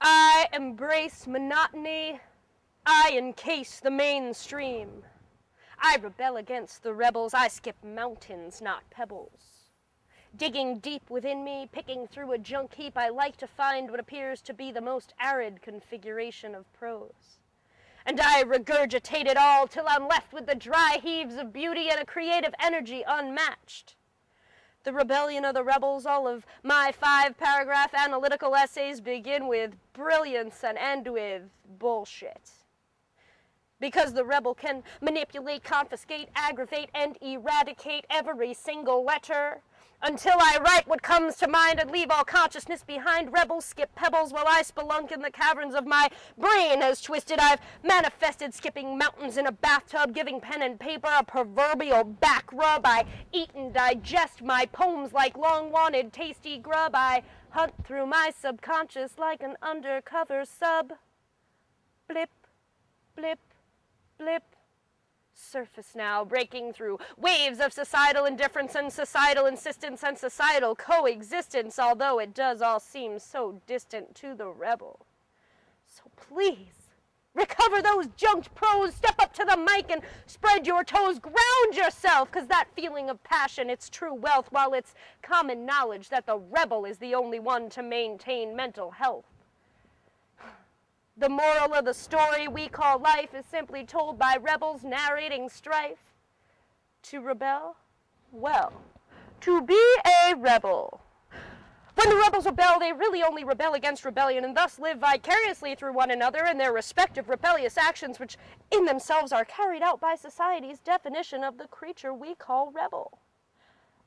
I embrace monotony. I encase the mainstream. I rebel against the rebels. I skip mountains, not pebbles. Digging deep within me, picking through a junk heap, I like to find what appears to be the most arid configuration of prose. And I regurgitate it all till I'm left with the dry heaves of beauty and a creative energy unmatched. The rebellion of the rebels, all of my 5-paragraph analytical essays begin with brilliance and end with bullshit. Because the rebel can manipulate, confiscate, aggravate, and eradicate every single letter. Until I write what comes to mind and leave all consciousness behind. Rebels skip pebbles while I spelunk in the caverns of my brain has twisted. I've manifested skipping mountains in a bathtub, giving pen and paper a proverbial back rub. I eat and digest my poems like long-wanted tasty grub. I hunt through my subconscious like an undercover sub. Blip, blip, blip. Surface now, breaking through waves of societal indifference and societal insistence and societal coexistence, although it does all seem so distant to the rebel. So please, recover those junked prose, step up to the mic and spread your toes, ground yourself, because that feeling of passion, it's true wealth, while it's common knowledge that the rebel is the only one to maintain mental health. The moral of the story we call life is simply told by rebels narrating strife. To rebel? Well, to be a rebel. When the rebels rebel, they really only rebel against rebellion and thus live vicariously through one another in their respective rebellious actions, which in themselves are carried out by society's definition of the creature we call rebel.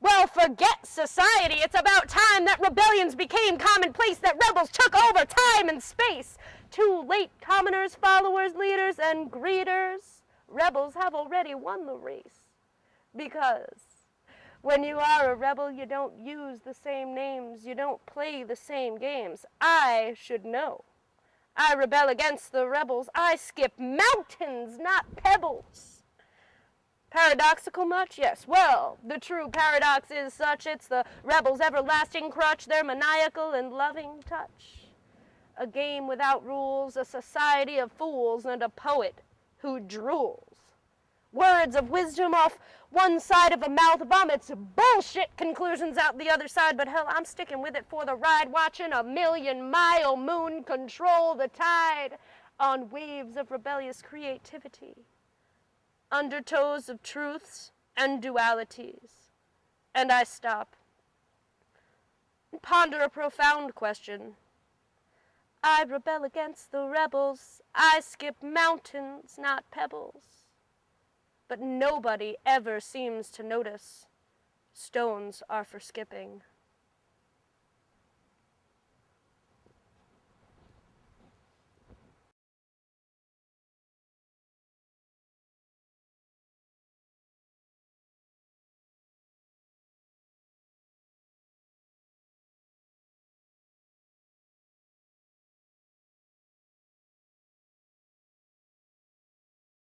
Well, forget society. It's about time that rebellions became commonplace, that rebels took over time and space. Too late, commoners, followers, leaders, and greeters. Rebels have already won the race. Because when you are a rebel, you don't use the same names, you don't play the same games. I should know. I rebel against the rebels. I skip mountains, not pebbles. Paradoxical much? Yes. Well, the true paradox is such. It's the rebel's everlasting crutch, their maniacal and loving touch. A game without rules, a society of fools, and a poet who drools. Words of wisdom off one side of a mouth vomits bullshit conclusions out the other side, but hell, I'm sticking with it for the ride, watching a 1,000,000-mile moon control the tide on waves of rebellious creativity. Undertows of truths and dualities. And I stop and ponder a profound question. I rebel against the rebels. I skip mountains, not pebbles. But nobody ever seems to notice stones are for skipping.